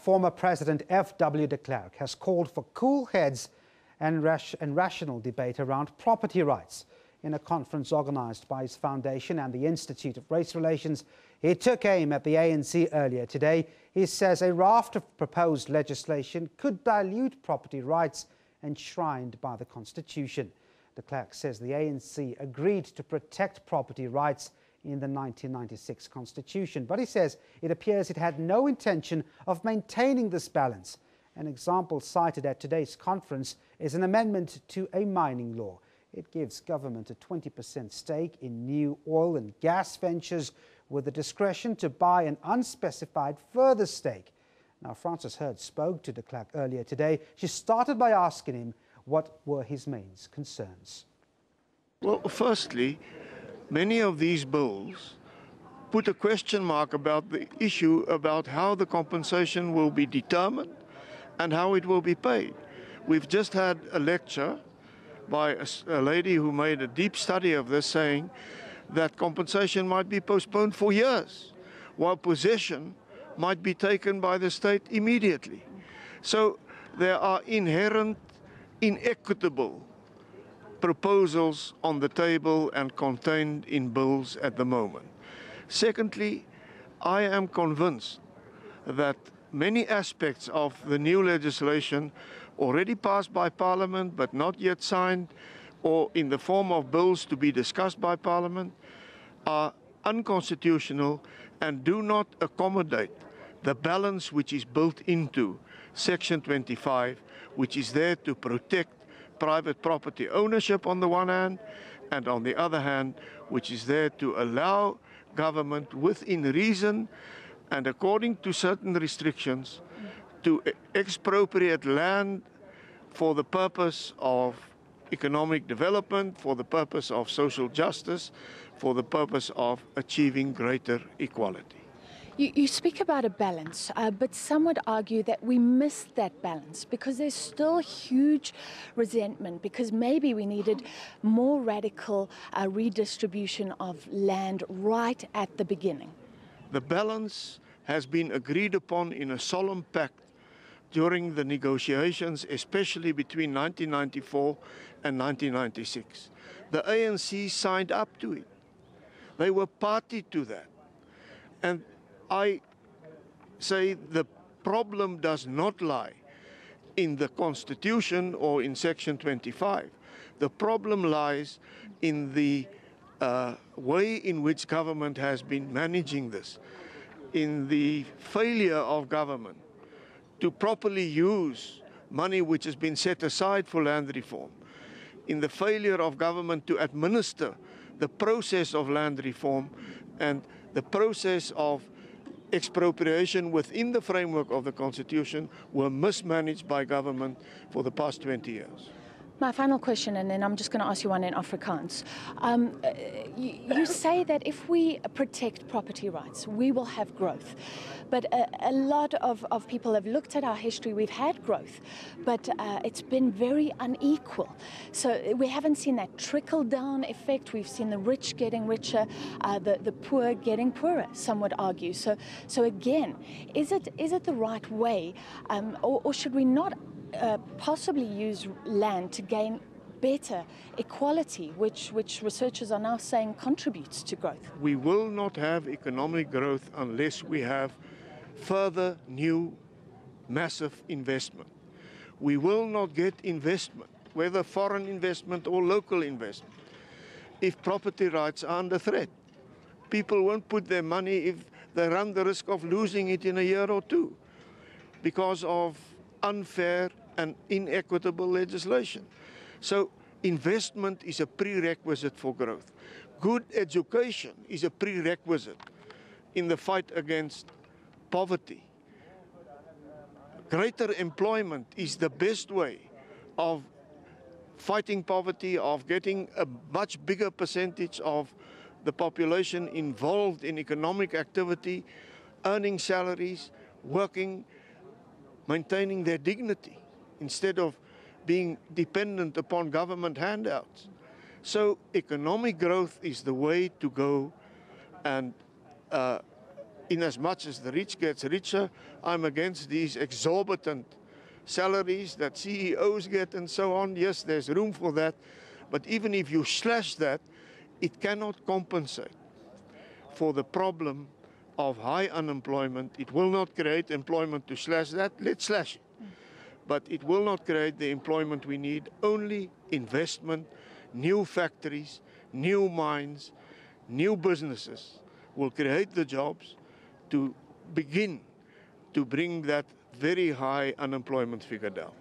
former President F W De Klerk has called for cool heads and rational debate around property rights. In a conference organised by his foundation and the Institute of Race Relations, he took aim at the ANC earlier today. He says a raft of proposed legislation could dilute property rights enshrined by the Constitution. De Klerk says the ANC agreed to protect property rights in the 1996 Constitution, but he says it appears it had no intention of maintaining this balance. An example cited at today's conference is an amendment to a mining law. It gives government a 20% stake in new oil and gas ventures with the discretion to buy an unspecified further stake. Now, Francis Hurd spoke to De Klerk earlier today. She started by asking him what were his main concerns. Well, firstly, many of these bills put a question mark about the issue about how the compensation will be determined and how it will be paid. We've just had a lecture by a lady who made a deep study of this, saying that compensation might be postponed for years, while possession might be taken by the state immediately. So there are inherent inequitable proposals on the table and contained in bills at the moment. Secondly, I am convinced that many aspects of the new legislation already passed by Parliament but not yet signed, or in the form of bills to be discussed by Parliament, are unconstitutional and do not accommodate the balance which is built into Section 25, which is there to protect private property ownership on the one hand, and on the other hand, which is there to allow government within reason and according to certain restrictions to expropriate land for the purpose of economic development, for the purpose of social justice, for the purpose of achieving greater equality. You speak about a balance, but some would argue that we missed that balance because there's still huge resentment, because maybe we needed more radical redistribution of land right at the beginning. The balance has been agreed upon in a solemn pact during the negotiations, especially between 1994 and 1996. The ANC signed up to it. They were party to that. And I say the problem does not lie in the Constitution or in Section 25. The problem lies in the way in which government has been managing this, in the failure of government to properly use money which has been set aside for land reform, in the failure of government to administer the process of land reform and the process of expropriation within the framework of the Constitution were mismanaged by government for the past 20 years. My final question, and then I'm just going to ask you one in Afrikaans. You say that if we protect property rights, we will have growth. But a lot of people have looked at our history. We've had growth, but it's been very unequal. So we haven't seen that trickle-down effect. We've seen the rich getting richer, the poor getting poorer, some would argue. So again, is it the right way, or should we not possibly use land to gain better equality, which researchers are now saying contributes to growth? We will not have economic growth unless we have further new massive investment. We will not get investment, whether foreign investment or local investment, if property rights are under threat. People won't put their money if they run the risk of losing it in a year or two because of unfair and inequitable legislation. So investment is a prerequisite for growth. Good education is a prerequisite in the fight against poverty. Greater employment is the best way of fighting poverty, of getting a much bigger percentage of the population involved in economic activity, earning salaries, working, maintaining their dignity, instead of being dependent upon government handouts. So economic growth is the way to go, and in as much as the rich gets richer, I'm against these exorbitant salaries that CEOs get and so on. Yes, there's room for that. But even if you slash that, it cannot compensate for the problem of high unemployment. It will not create employment to slash that. Let's slash it. But it will not create the employment we need. Only investment, new factories, new mines, new businesses will create the jobs to begin to bring that very high unemployment figure down.